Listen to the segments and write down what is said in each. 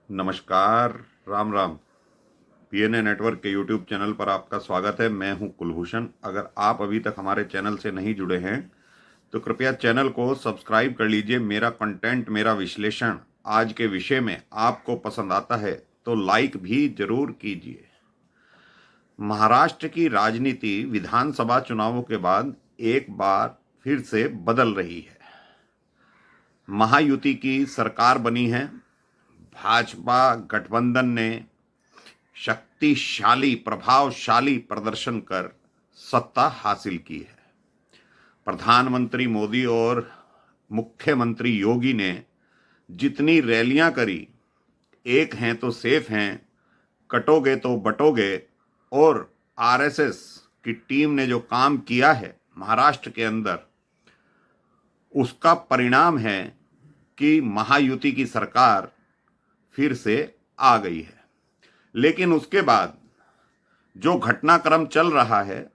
नमस्कार। Ram Ram. PNA network के YouTube channel पर आपका स्वागत है। मैं हूं कुलभूषण। अगर आप अभी तक हमारे चैनल से नहीं जुड़े हैं तो कृपया चैनल को सब्सक्राइब कर लीजिए। मेरा कंटेंट, मेरा विश्लेषण आज के विषय में आपको पसंद आता है तो लाइक भी जरूर कीजिए। महाराष्ट्र की राजनीति विधानसभा चुनावों के बाद एक बार फिर से बदल रही है। महायुति की सरकार बनी है। भाजपा गठबंधन ने शक्तिशाली, प्रभावशाली प्रदर्शन कर सत्ता हासिल की है। प्रधानमंत्री मोदी और मुख्यमंत्री योगी ने जितनी रैलियां करी, एक हैं तो सेफ हैं, कटोगे तो बटोगे, और आरएसएस की टीम ने जो काम किया है महाराष्ट्र के अंदर, उसका परिणाम है कि महायुति की सरकार फिर से आ गई है। लेकिन उसके बाद जो घटनाक्रम चल रहा है,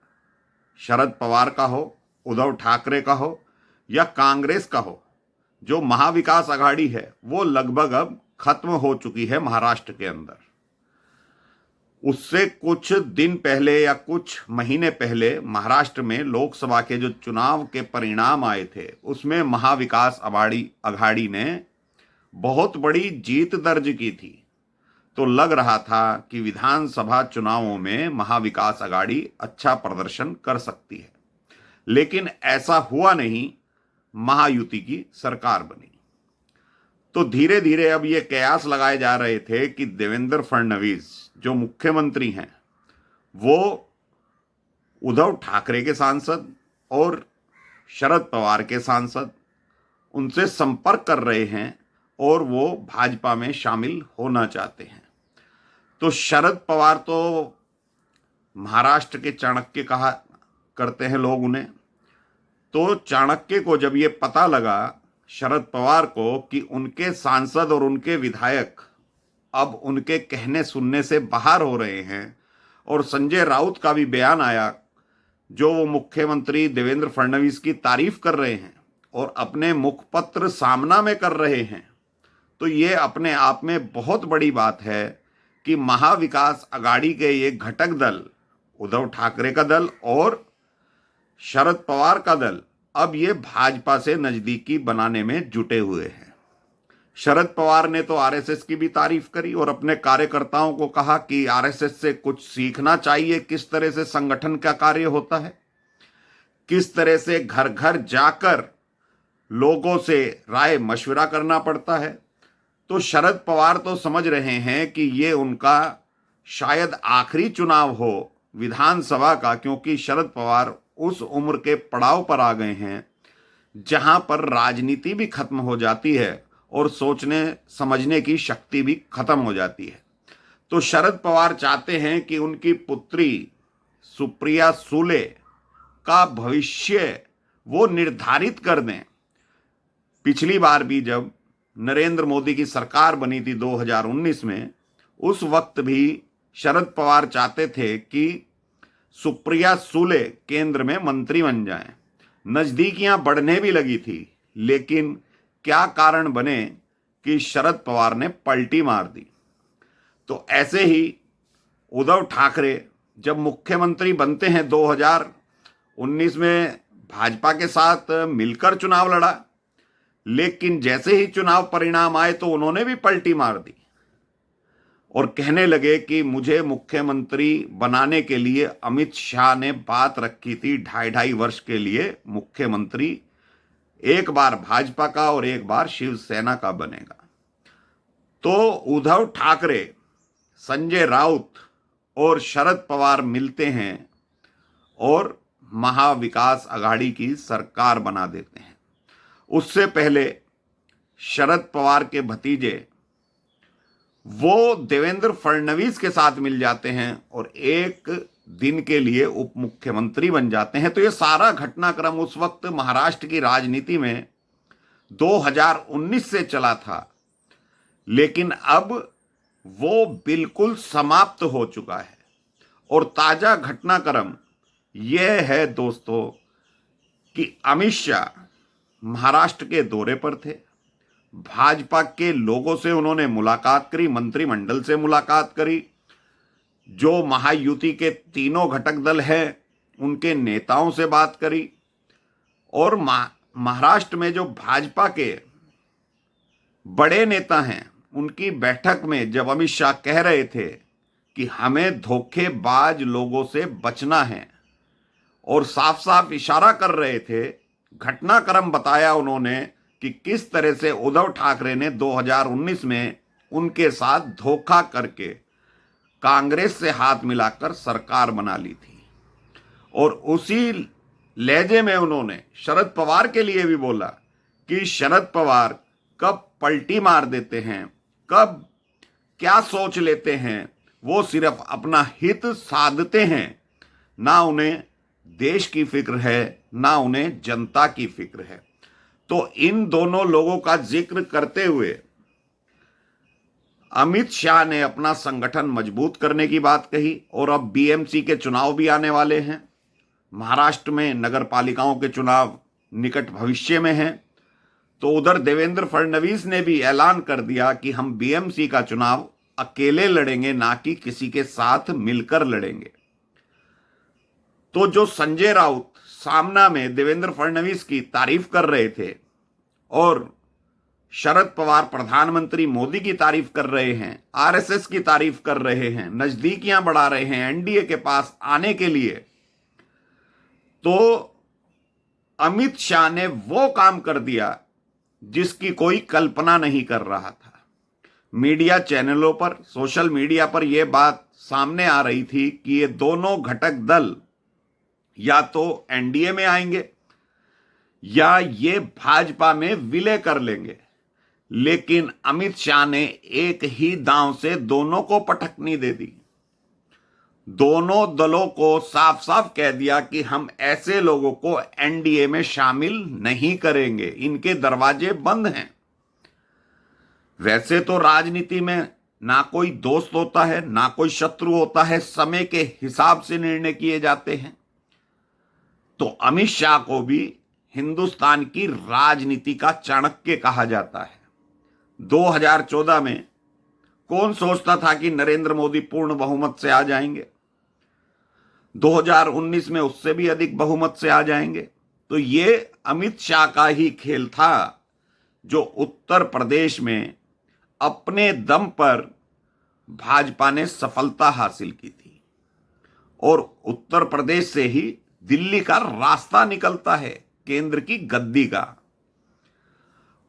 शरद पवार का हो, उद्धव ठाकरे का हो या कांग्रेस का हो, जो महाविकास आघाड़ी है वो लगभग अब खत्म हो चुकी है महाराष्ट्र के अंदर। उससे कुछ दिन पहले या कुछ महीने पहले महाराष्ट्र में लोकसभा के जो चुनाव के परिणाम आए थे, उसमें महाविकास आघाड़ी ने बहुत बड़ी जीत दर्ज की थी। तो लग रहा था कि विधानसभा चुनावों में महाविकास आघाड़ी अच्छा प्रदर्शन कर सकती है, लेकिन ऐसा हुआ नहीं। महायुति की सरकार बनी। तो धीरे धीरे अब ये कयास लगाए जा रहे थे कि देवेंद्र फडणवीस जो मुख्यमंत्री हैं, वो उद्धव ठाकरे के सांसद और शरद पवार के सांसद, उनसे संपर्क कर रहे हैं और वो भाजपा में शामिल होना चाहते हैं। तो शरद पवार तो महाराष्ट्र के चाणक्य कहा करते हैं लोग उन्हें। तो चाणक्य को जब ये पता लगा, शरद पवार को, कि उनके सांसद और उनके विधायक अब उनके कहने सुनने से बाहर हो रहे हैं, और संजय राउत का भी बयान आया जो वो मुख्यमंत्री देवेंद्र फडणवीस की तारीफ कर रहे हैं और अपने मुखपत्र सामना में कर रहे हैं, तो ये अपने आप में बहुत बड़ी बात है कि महाविकास आघाड़ी के ये घटक दल, उद्धव ठाकरे का दल और शरद पवार का दल, अब ये भाजपा से नजदीकी बनाने में जुटे हुए हैं। शरद पवार ने तो आरएसएस की भी तारीफ करी और अपने कार्यकर्ताओं को कहा कि आरएसएस से कुछ सीखना चाहिए, किस तरह से संगठन का कार्य होता है, किस तरह से घर घर जाकर लोगों से राय मशविरा करना पड़ता है। तो शरद पवार तो समझ रहे हैं कि ये उनका शायद आखिरी चुनाव हो विधानसभा का, क्योंकि शरद पवार उस उम्र के पड़ाव पर आ गए हैं जहां पर राजनीति भी खत्म हो जाती है और सोचने समझने की शक्ति भी खत्म हो जाती है। तो शरद पवार चाहते हैं कि उनकी पुत्री सुप्रिया सुले का भविष्य वो निर्धारित कर दें। पिछली बार भी जब नरेंद्र मोदी की सरकार बनी थी 2019 में, उस वक्त भी शरद पवार चाहते थे कि सुप्रिया सुले केंद्र में मंत्री बन जाएं। नजदीकियां बढ़ने भी लगी थी, लेकिन क्या कारण बने कि शरद पवार ने पलटी मार दी। तो ऐसे ही उद्धव ठाकरे जब मुख्यमंत्री बनते हैं 2019 में, भाजपा के साथ मिलकर चुनाव लड़ा, लेकिन जैसे ही चुनाव परिणाम आए तो उन्होंने भी पलटी मार दी और कहने लगे कि मुझे मुख्यमंत्री बनाने के लिए अमित शाह ने बात रखी थी 2.5 वर्ष के लिए मुख्यमंत्री एक बार भाजपा का और एक बार शिवसेना का बनेगा। तो उद्धव ठाकरे, संजय राउत और शरद पवार मिलते हैं और महाविकास आघाड़ी की सरकार बना देते हैं। उससे पहले शरद पवार के भतीजे वो देवेंद्र फडणवीस के साथ मिल जाते हैं और एक दिन के लिए उप मुख्यमंत्री बन जाते हैं। तो ये सारा घटनाक्रम उस वक्त महाराष्ट्र की राजनीति में 2019 से चला था, लेकिन अब वो बिल्कुल समाप्त हो चुका है। और ताजा घटनाक्रम यह है दोस्तों कि अमित शाह महाराष्ट्र के दौरे पर थे। भाजपा के लोगों से उन्होंने मुलाकात करी, मंत्रिमंडल से मुलाकात करी, जो महायुति के तीनों घटक दल हैं उनके नेताओं से बात करी, और महाराष्ट्र में जो भाजपा के बड़े नेता हैं उनकी बैठक में जब अमित शाह कह रहे थे कि हमें धोखेबाज लोगों से बचना है और साफ साफ इशारा कर रहे थे, घटनाक्रम बताया उन्होंने कि किस तरह से उद्धव ठाकरे ने 2019 में उनके साथ धोखा करके कांग्रेस से हाथ मिलाकर सरकार बना ली थी। और उसी लहजे में उन्होंने शरद पवार के लिए भी बोला कि शरद पवार कब पलटी मार देते हैं, कब क्या सोच लेते हैं, वो सिर्फ अपना हित साधते हैं, ना उन्हें देश की फिक्र है ना उन्हें जनता की फिक्र है। तो इन दोनों लोगों का जिक्र करते हुए अमित शाह ने अपना संगठन मजबूत करने की बात कही। और अब बीएमसी के चुनाव भी आने वाले हैं, महाराष्ट्र में नगर पालिकाओं के चुनाव निकट भविष्य में हैं, तो उधर देवेंद्र फडणवीस ने भी ऐलान कर दिया कि हम बीएमसी का चुनाव अकेले लड़ेंगे, ना कि किसी के साथ मिलकर लड़ेंगे। तो जो संजय राउत सामना में देवेंद्र फडणवीस की तारीफ कर रहे थे और शरद पवार प्रधानमंत्री मोदी की तारीफ कर रहे हैं, आरएसएस की तारीफ कर रहे हैं, नजदीकियां बढ़ा रहे हैं एनडीए के पास आने के लिए, तो अमित शाह ने वो काम कर दिया जिसकी कोई कल्पना नहीं कर रहा था। मीडिया चैनलों पर, सोशल मीडिया पर यह बात सामने आ रही थी कि ये दोनों घटक दल या तो एनडीए में आएंगे या ये भाजपा में विलय कर लेंगे, लेकिन अमित शाह ने एक ही दांव से दोनों को पटकनी दे दी। दोनों दलों को साफ साफ कह दिया कि हम ऐसे लोगों को एनडीए में शामिल नहीं करेंगे, इनके दरवाजे बंद हैं। वैसे तो राजनीति में ना कोई दोस्त होता है ना कोई शत्रु होता है, समय के हिसाब से निर्णय किए जाते हैं। तो अमित शाह को भी हिंदुस्तान की राजनीति का चाणक्य कहा जाता है। 2014 में कौन सोचता था कि नरेंद्र मोदी पूर्ण बहुमत से आ जाएंगे, 2019 में उससे भी अधिक बहुमत से आ जाएंगे। तो ये अमित शाह का ही खेल था जो उत्तर प्रदेश में अपने दम पर भाजपा ने सफलता हासिल की थी, और उत्तर प्रदेश से ही दिल्ली का रास्ता निकलता है केंद्र की गद्दी का।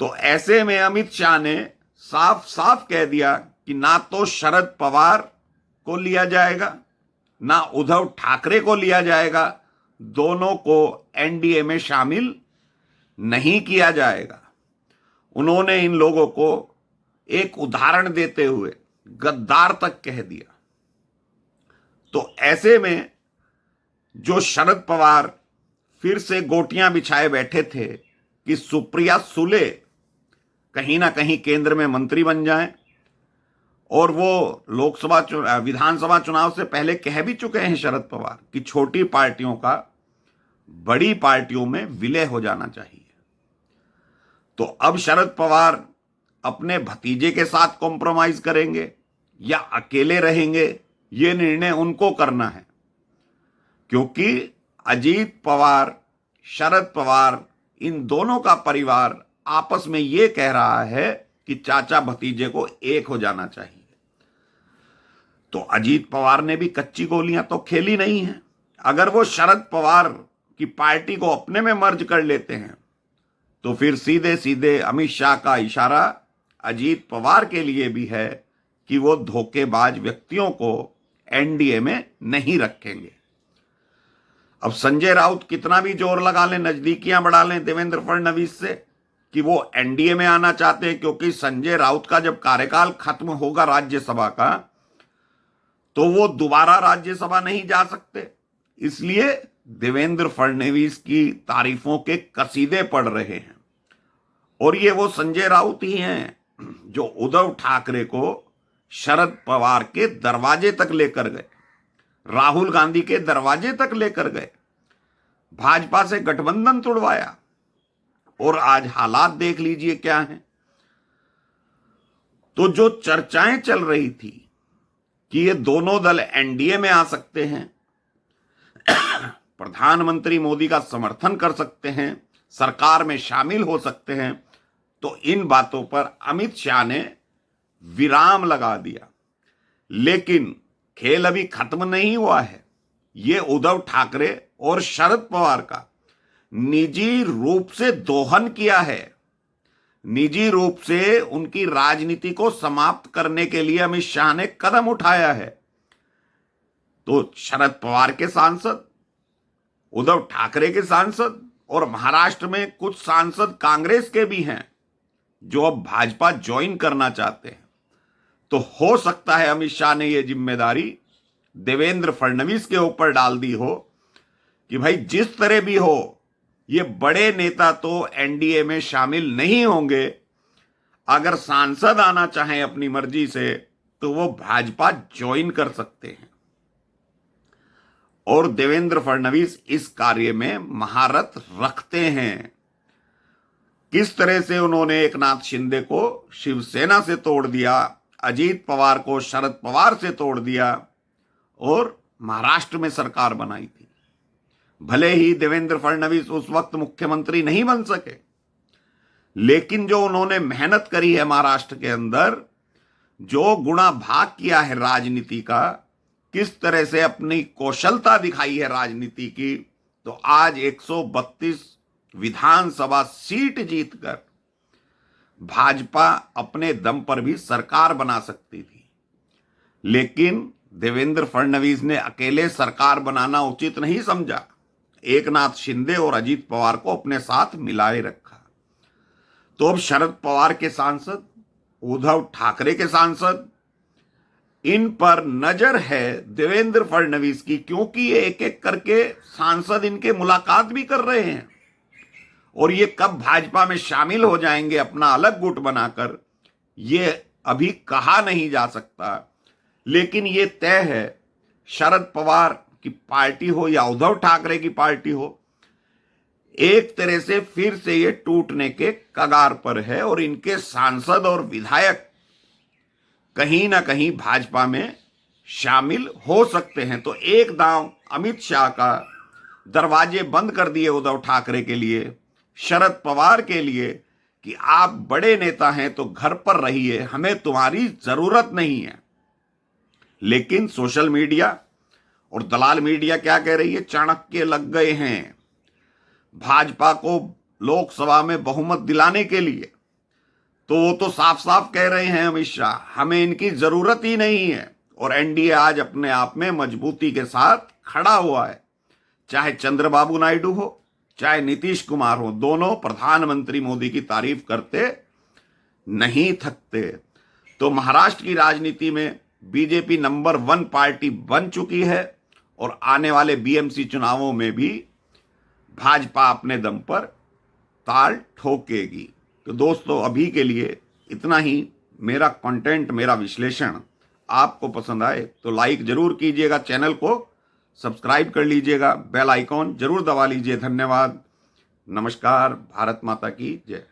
तो ऐसे में अमित शाह ने साफ साफ कह दिया कि ना तो शरद पवार को लिया जाएगा ना उद्धव ठाकरे को लिया जाएगा, दोनों को एनडीए में शामिल नहीं किया जाएगा। उन्होंने इन लोगों को एक उदाहरण देते हुए गद्दार तक कह दिया। तो ऐसे में जो शरद पवार फिर से गोटियां बिछाए बैठे थे कि सुप्रिया सुले कहीं ना कहीं केंद्र में मंत्री बन जाएं, और वो लोकसभा विधानसभा चुनाव से पहले कह भी चुके हैं शरद पवार कि छोटी पार्टियों का बड़ी पार्टियों में विलय हो जाना चाहिए। तो अब शरद पवार अपने भतीजे के साथ कॉम्प्रोमाइज करेंगे या अकेले रहेंगे, ये निर्णय उनको करना है, क्योंकि अजीत पवार, शरद पवार, इन दोनों का परिवार आपस में ये कह रहा है कि चाचा भतीजे को एक हो जाना चाहिए। तो अजीत पवार ने भी कच्ची गोलियां तो खेली नहीं है। अगर वो शरद पवार की पार्टी को अपने में मर्ज कर लेते हैं तो फिर सीधे सीधे अमित शाह का इशारा अजीत पवार के लिए भी है कि वो धोखेबाज व्यक्तियों को एनडीए में नहीं रखेंगे। अब संजय राउत कितना भी जोर लगा लें, नजदीकियां बढ़ा लें देवेंद्र फडणवीस से कि वो एनडीए में आना चाहते हैं, क्योंकि संजय राउत का जब कार्यकाल खत्म होगा राज्यसभा का तो वो दोबारा राज्यसभा नहीं जा सकते। इसलिए देवेंद्र फडणवीस की तारीफों के कसीदे पढ़ रहे हैं। और ये वो संजय राउत ही हैं जो उद्धव ठाकरे को शरद पवार के दरवाजे तक लेकर गए, राहुल गांधी के दरवाजे तक लेकर गए, भाजपा से गठबंधन तोड़वाया, और आज हालात देख लीजिए क्या हैं। तो जो चर्चाएं चल रही थी कि ये दोनों दल एनडीए में आ सकते हैं, प्रधानमंत्री मोदी का समर्थन कर सकते हैं, सरकार में शामिल हो सकते हैं, तो इन बातों पर अमित शाह ने विराम लगा दिया। लेकिन खेल अभी खत्म नहीं हुआ है। ये उद्धव ठाकरे और शरद पवार का निजी रूप से दोहन किया है। निजी रूप से उनकी राजनीति को समाप्त करने के लिए अमित शाह ने कदम उठाया है। तो शरद पवार के सांसद, उद्धव ठाकरे के सांसद और महाराष्ट्र में कुछ सांसद कांग्रेस के भी हैं जो अब भाजपा ज्वाइन करना चाहते हैं। तो हो सकता है अमित शाह ने यह जिम्मेदारी देवेंद्र फडणवीस के ऊपर डाल दी हो कि भाई जिस तरह भी हो, ये बड़े नेता तो एनडीए में शामिल नहीं होंगे। अगर सांसद आना चाहें अपनी मर्जी से तो वो भाजपा ज्वाइन कर सकते हैं। और देवेंद्र फडणवीस इस कार्य में महारत रखते हैं। किस तरह से उन्होंने एकनाथ शिंदे को शिवसेना से तोड़ दिया, अजीत पवार को शरद पवार से तोड़ दिया और महाराष्ट्र में सरकार बनाई थी। भले ही देवेंद्र फडणवीस उस वक्त मुख्यमंत्री नहीं बन सके, लेकिन जो उन्होंने मेहनत करी है महाराष्ट्र के अंदर, जो गुणा भाग किया है राजनीति का, किस तरह से अपनी कौशलता दिखाई है राजनीति की, तो आज 132 विधानसभा सीट जीतकर भाजपा अपने दम पर भी सरकार बना सकती थी। लेकिन देवेंद्र फडणवीस ने अकेले सरकार बनाना उचित नहीं समझा। एकनाथ शिंदे और अजीत पवार को अपने साथ मिलाए रखा। तो अब शरद पवार के सांसद, उद्धव ठाकरे के सांसद, इन पर नजर है देवेंद्र फडणवीस की, क्योंकि ये एक एक करके सांसद इनके मुलाकात भी कर रहे हैं। और ये कब भाजपा में शामिल हो जाएंगे अपना अलग गुट बनाकर, ये अभी कहा नहीं जा सकता। लेकिन ये तय है, शरद पवार की पार्टी हो या उद्धव ठाकरे की पार्टी हो, एक तरह से फिर से ये टूटने के कगार पर है और इनके सांसद और विधायक कहीं ना कहीं भाजपा में शामिल हो सकते हैं। तो एक दांव अमित शाह का दरवाजे बंद कर दिए उद्धव ठाकरे के लिए, शरद पवार के लिए कि आप बड़े नेता हैं तो घर पर रहिए, हमें तुम्हारी जरूरत नहीं है। लेकिन सोशल मीडिया और दलाल मीडिया क्या कह रही है? चाणक्य लग गए हैं भाजपा को लोकसभा में बहुमत दिलाने के लिए। तो वो तो साफ साफ कह रहे हैं अमित शाह, हमें इनकी जरूरत ही नहीं है। और एनडीए आज अपने आप में मजबूती के साथ खड़ा हुआ है। चाहे चंद्रबाबू नायडू हो, चाहे नीतीश कुमार हो, दोनों प्रधानमंत्री मोदी की तारीफ करते नहीं थकते। तो महाराष्ट्र की राजनीति में बीजेपी नंबर 1 पार्टी बन चुकी है और आने वाले बीएमसी चुनावों में भी भाजपा अपने दम पर ताल ठोकेगी। तो दोस्तों, अभी के लिए इतना ही। मेरा कंटेंट, मेरा विश्लेषण आपको पसंद आए तो लाइक जरूर कीजिएगा, चैनल को सब्सक्राइब कर लीजिएगा, बेल आइकॉन जरूर दबा लीजिए। धन्यवाद। नमस्कार। भारत माता की जय।